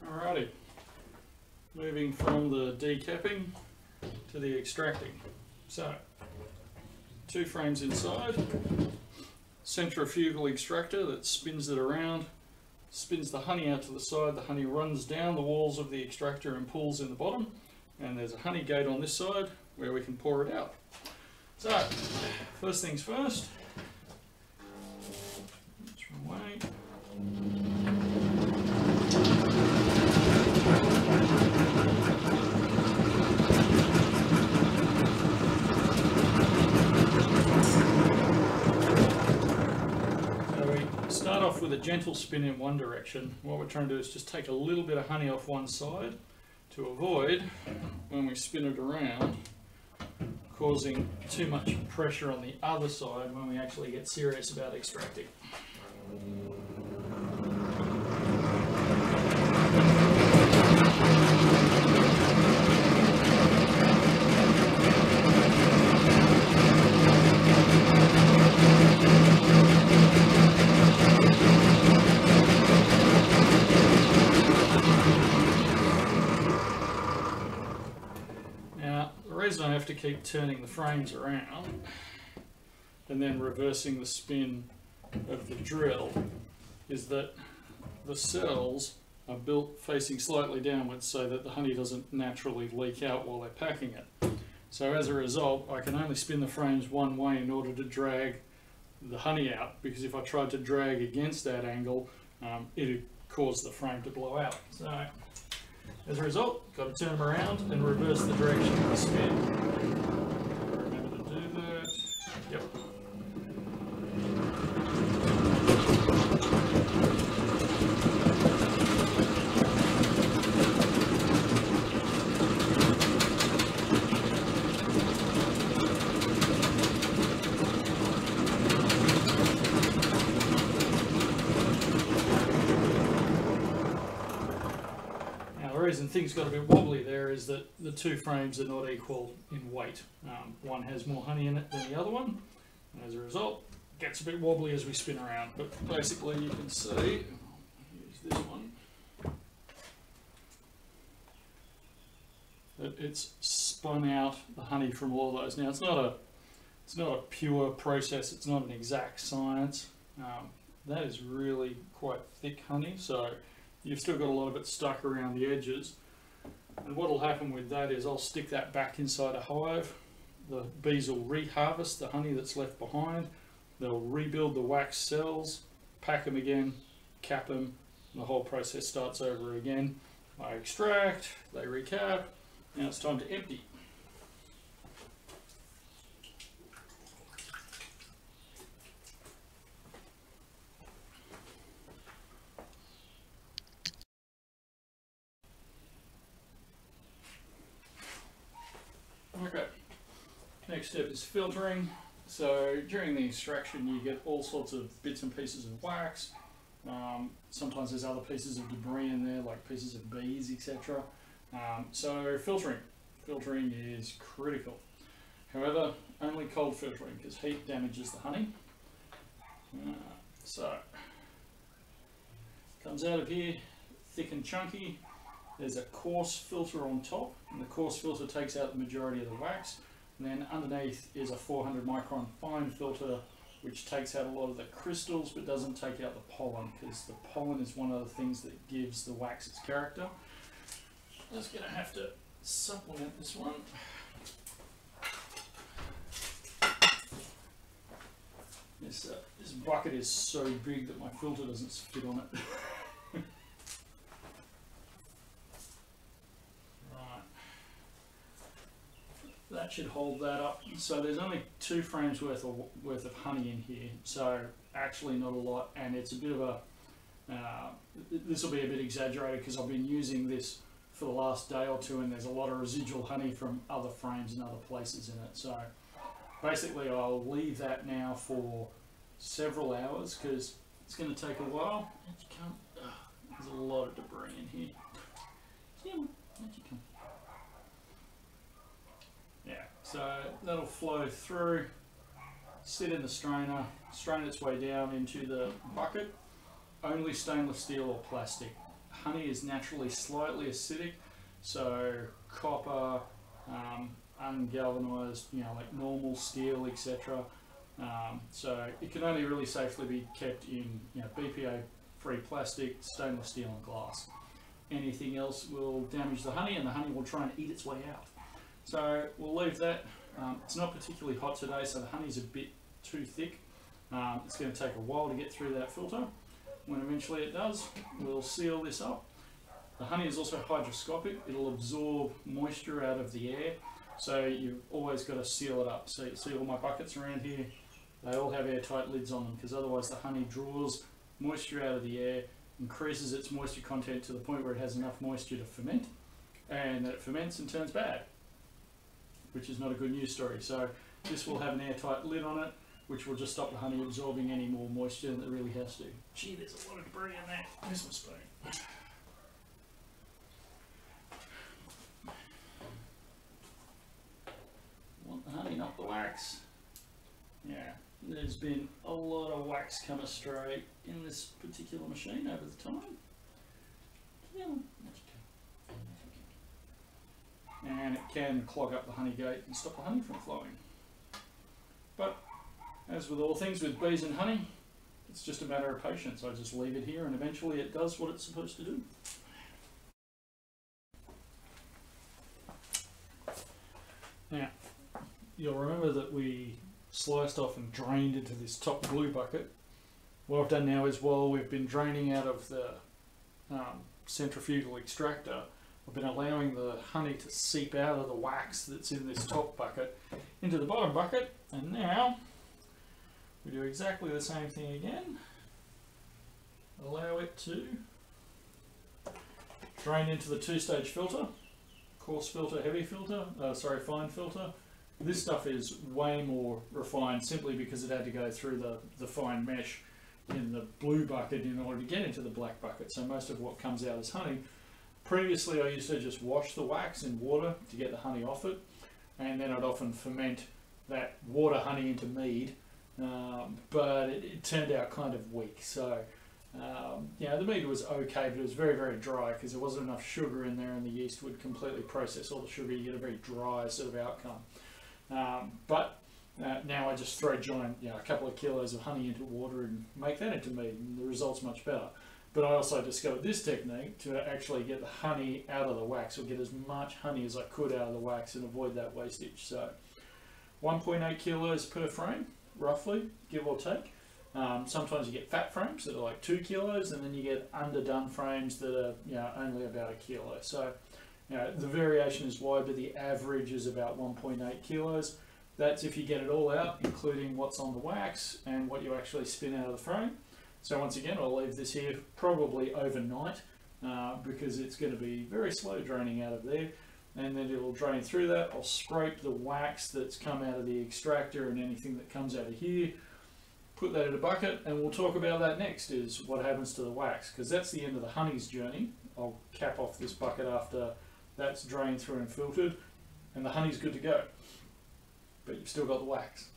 Alrighty, moving from the decapping to the extracting. So, 2 frames inside, centrifugal extractor that spins it around, spins the honey out to the side, the honey runs down the walls of the extractor and pulls in the bottom, and there's a honey gate on this side where we can pour it out. So, first things first, which one way? Start off with a gentle spin in one direction. What we're trying to do is just take a little bit of honey off one side to avoid, when we spin it around, causing too much pressure on the other side when we actually get serious about extracting. The reason I have to keep turning the frames around and then reversing the spin of the drill is that the cells are built facing slightly downwards so that the honey doesn't naturally leak out while they're packing it. So as a result, I can only spin the frames one way in order to drag the honey out, because if I tried to drag against that angle, it would cause the frame to blow out. So, as a result, got to turn them around and reverse the direction of the spin. Remember to do that. Yep. The reason things got a bit wobbly there is that the 2 frames are not equal in weight. One has more honey in it than the other one, and as a result it gets a bit wobbly as we spin around. But basically you can see, here's this one, that it's spun out the honey from all those. Now it's not a pure process, it's not an exact science. That is really quite thick honey, so you've still got a lot of it stuck around the edges. And what will happen with that is I'll stick that back inside a hive. The bees will reharvest the honey that's left behind. They'll rebuild the wax cells, pack them again, cap them, and the whole process starts over again. I extract, they recap, now it's time to empty. Okay, next step is filtering. So during the extraction you get all sorts of bits and pieces of wax. Sometimes there's other pieces of debris in there, like pieces of bees, etc. So filtering is critical. However, only cold filtering, because heat damages the honey. So comes out of here thick and chunky. There's a coarse filter on top, and the coarse filter takes out the majority of the wax. And then underneath is a 400 micron fine filter, which takes out a lot of the crystals but doesn't take out the pollen, because the pollen is one of the things that gives the wax its character. I'm just going to have to supplement this one. This bucket is so big that my filter doesn't fit on it. That should hold that up. So there's only 2 frames worth of honey in here, so actually not a lot, and it's a bit of a this will be a bit exaggerated because I've been using this for the last day or 2, and there's a lot of residual honey from other frames and other places in it. So basically I'll leave that now for several hours because it's going to take a while. There's a lot of debris in here. Yeah, so that'll flow through, sit in the strainer, strain its way down into the bucket. Only stainless steel or plastic. honey is naturally slightly acidic, so copper, ungalvanized, like normal steel, etc. So it can only really safely be kept in BPA-free plastic, stainless steel and glass. Anything else will damage the honey, and the honey will try and eat its way out. So we'll leave that. It's not particularly hot today, so the honey's a bit too thick. It's going to take a while to get through that filter. When eventually it does, we'll seal this up. The honey is also hygroscopic. It'll absorb moisture out of the air, so you've always got to seal it up. So you see all my buckets around here, they all have airtight lids on them, because otherwise the honey draws moisture out of the air, increases its moisture content to the point where it has enough moisture to ferment, and then it ferments and turns bad, which is not a good news story. So this will have an airtight lid on it, which will just stop the honey absorbing any more moisture than it really has to. Gee, there's a lot of debris in there. Where's my spoon? Want the honey, not the wax. Yeah, there's been a lot of wax come astray in this particular machine over the time. Yeah, that's okay. And it can clog up the honey gate and stop the honey from flowing. But as with all things with bees and honey, it's just a matter of patience. I just leave it here and eventually it does what it's supposed to do. Now, you'll remember that we sliced off and drained into this top blue bucket. What I've done now is, while we've been draining out of the centrifugal extractor, I've been allowing the honey to seep out of the wax that's in this top bucket into the bottom bucket, and now we do exactly the same thing again. Allow it to drain into the two-stage filter, coarse filter, heavy filter, fine filter. This stuff is way more refined simply because it had to go through the fine mesh in the blue bucket in order to get into the black bucket. So most of what comes out is honey. Previously I used to just wash the wax in water to get the honey off it, and then I'd often ferment that water honey into mead, but it turned out kind of weak. So the mead was okay, but it was very, very dry because there wasn't enough sugar in there, and the yeast would completely process all the sugar. You get a very dry sort of outcome. Now I just throw giant, a couple of kilos of honey into water and make that into mead, and the result's much better. But I also discovered this technique to actually get the honey out of the wax, or get as much honey as I could out of the wax and avoid that wastage. So 1.8 kilos per frame, roughly, give or take. Sometimes you get fat frames that are like 2 kilos, and then you get underdone frames that are only about 1 kilo. So the variation is wide, but the average is about 1.8 kilos. That's if you get it all out, including what's on the wax and what you actually spin out of the frame. So once again, I'll leave this here probably overnight because it's going to be very slow draining out of there, and then it'll drain through that. I'll scrape the wax that's come out of the extractor and anything that comes out of here, put that in a bucket, and we'll talk about that next, is what happens to the wax, because that's the end of the honey's journey. I'll cap off this bucket after that's drained through and filtered, and the honey's good to go. But you've still got the wax.